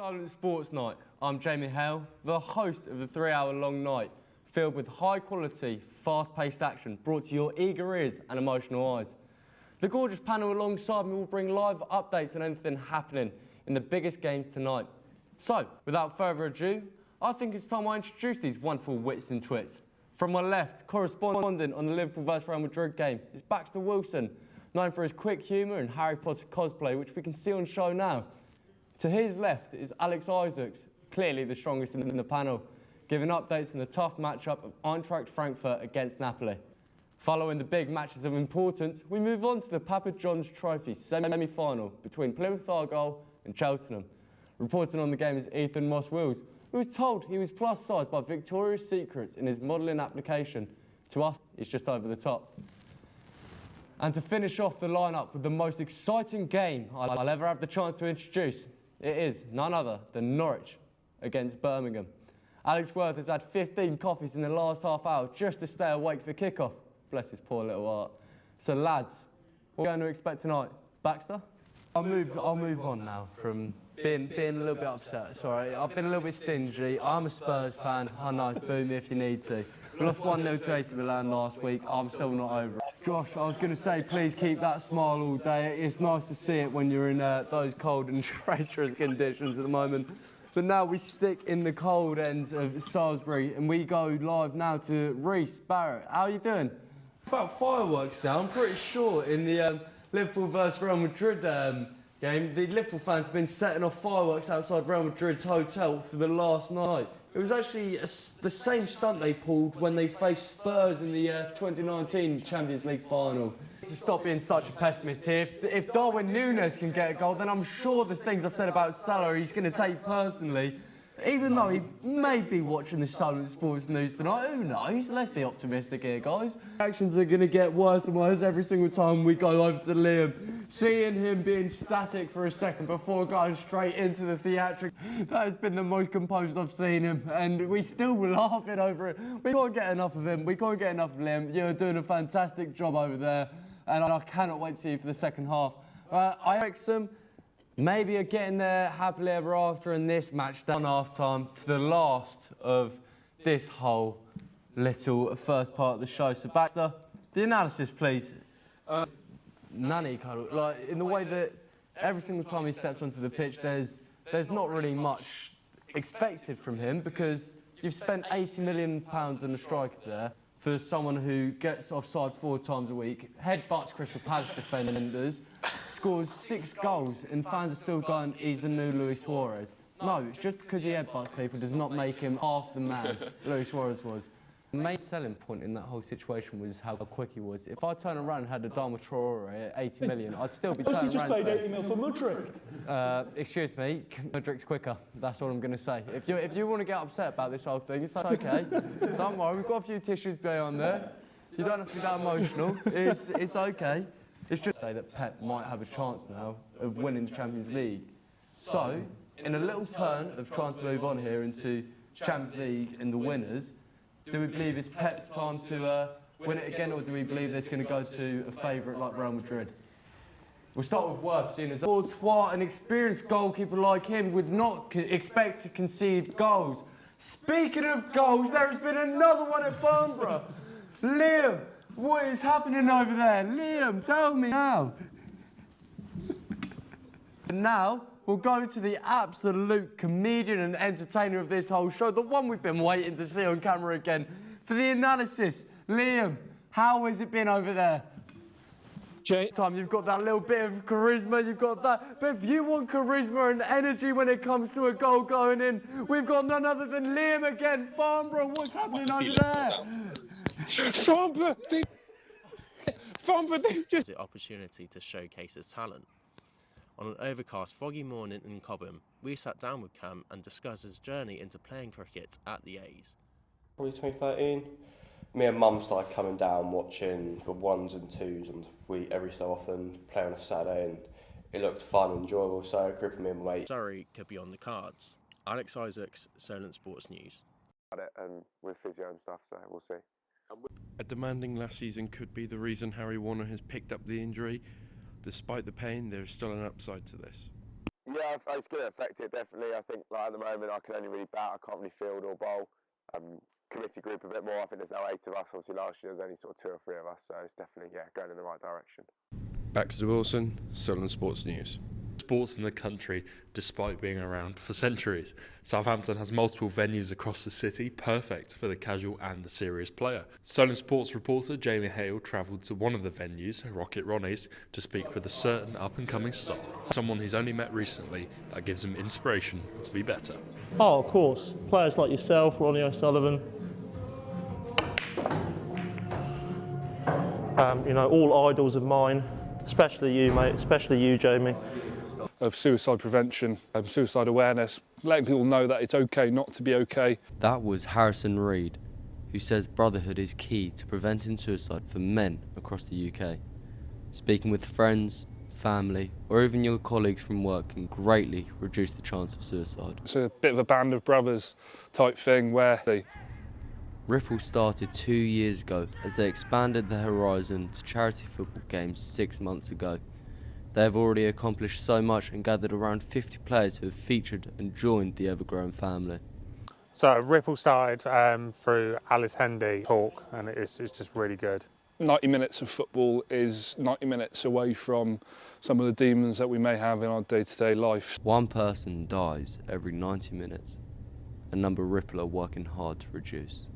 Silent Sports Night. I'm Jamie Hale, the host of the 3-hour-long night, filled with high-quality, fast-paced action brought to your eager ears and emotional eyes. The gorgeous panel alongside me will bring live updates on anything happening in the biggest games tonight. So, without further ado, I think it's time I introduce these wonderful wits and twits. From my left, correspondent on the Liverpool vs Real Madrid game is Baxter Wilson, known for his quick humour and Harry Potter cosplay, which we can see on show now. To his left is Alex Isaacs, clearly the strongest in the panel, giving updates on the tough matchup of Eintracht Frankfurt against Napoli. Following the big matches of importance, we move on to the Papa John's Trophy semi-final between Plymouth Argyle and Cheltenham. Reporting on the game is Ethan Moss-Wills, who was told he was plus-sized by Victoria's Secrets in his modelling application. To us, it's just over the top. And to finish off the lineup with the most exciting game I'll ever have the chance to introduce, it is none other than Norwich against Birmingham. Alex Worth has had 15 coffees in the last half hour just to stay awake for kickoff. Bless his poor little heart. So lads, what are we going to expect tonight? Baxter? I'll move on now from being a little bit upset. Sorry, I've been a little bit stingy. I'm a Spurs fan. I know, boo me if you need to. We lost 1-0 to AC Milan last week. I'm still not over it. Josh, I was going to say, please keep that smile all day. It's nice to see it when you're in those cold and treacherous conditions at the moment. But now we stick in the cold ends of Salisbury and we go live now to Reece Barrett. How are you doing? About fireworks down, pretty sure, in the Liverpool vs Real Madrid game. The Liverpool fans have been setting off fireworks outside Real Madrid's hotel for the last night. It was actually the same stunt they pulled when they faced Spurs in the 2019 Champions League final. To stop being such a pessimist here, if Darwin Núñez can get a goal, then I'm sure the things I've said about Salah he's going to take personally. Even though he may be watching the Silent Sports News tonight, who knows? Let's be optimistic here, guys. Actions are going to get worse and worse every single time we go over to Liam. Seeing him being static for a second before going straight into the theatric, that has been the most composed I've seen him, and we still laughing over it. We can't get enough of him. We can't get enough of Liam. You're doing a fantastic job over there, and I cannot wait to see you for the second half. I expect maybe are getting there happily ever after in this match down half-time to the last of this whole little first part of the show. So Baxter, the analysis, please. Nanny cuddle, like in the way that every single time he steps onto the pitch, there's not really much expected from him because you've spent £80 million on a striker there for someone who gets offside 4 times a week, headbutts Crystal Palace defenders, scores 6 goals, and fans are still going, he's the new Luis Suarez. No, it's just because he headbutts people does not make him half the man Luis Suarez was. The main selling point in that whole situation was how quick he was. If I turn around and had a Dharma Traore at 80 million, I'd still be turning around. He just paid 80 mil for Mudryk. Excuse me, Mudryk's quicker. That's all I'm going to say. If you want to get upset about this whole thing, it's okay. Don't worry, we've got a few tissues behind there. You don't have to be that emotional. It's okay. It's just to say that Pep might have a chance now of winning the Champions League. So, in a little turn of trying to move on here into Champions League and the winners, do we believe it's Pep's time to win it again, or do we believe it's going to go to a favourite like Real Madrid? We'll start with Worth, seeing as an experienced goalkeeper like him would not expect to concede goals. Speaking of goals, there has been another one at Farnborough. Liam, what is happening over there? Liam, tell me now. And now, we'll go to the absolute comedian and entertainer of this whole show, the one we've been waiting to see on camera again. For the analysis, Liam, how has it been over there? Time, you've got that little bit of charisma, you've got that. But if you want charisma and energy when it comes to a goal going in, we've got none other than Liam again. Farnborough, what's happening over there? Farnborough, just the opportunity to showcase his talent. On an overcast, foggy morning in Cobham, we sat down with Cam and discussed his journey into playing cricket at the A's. Probably 2013. Me and Mum started coming down watching the 1s and 2s, and we every so often play on a Saturday, and it looked fun and enjoyable. So a group of me and my mates. Surrey could be on the cards. Alex Isaacs, Silent Sports News. And with physio and stuff, so we'll see. A demanding last season could be the reason Harry Warner has picked up the injury. Despite the pain, there is still an upside to this. Yeah, it's going to affect it definitely. I think like at the moment I can only really bat. I can't really field or bowl. Committee group a bit more. I think there's now 8 of us. Obviously last year there's only sort of 2 or 3 of us, so it's definitely going in the right direction. Baxter Wilson, Sunderland Sports News. Sports in the country despite being around for centuries. Southampton has multiple venues across the city, perfect for the casual and the serious player. Sunderland Sports reporter Jamie Hale travelled to one of the venues, Rocket Ronnie's, to speak with a certain up-and-coming star. Someone he's only met recently that gives him inspiration to be better. Oh, of course. Players like yourself, Ronnie O'Sullivan. All idols of mine, especially you, mate, especially you, Jamie. Of suicide prevention, suicide awareness, letting people know that it's okay not to be okay. That was Harrison Reed, who says brotherhood is key to preventing suicide for men across the UK. Speaking with friends, family, or even your colleagues from work can greatly reduce the chance of suicide. It's a bit of a band of brothers type thing where Ripple started 2 years ago as they expanded their horizon to charity football games 6 months ago. They have already accomplished so much and gathered around 50 players who have featured and joined the ever-growing family. So Ripple started through Alice Hendy talk, and it's just really good. 90 minutes of football is 90 minutes away from some of the demons that we may have in our day-to-day life. One person dies every 90 minutes, a number Ripple are working hard to reduce.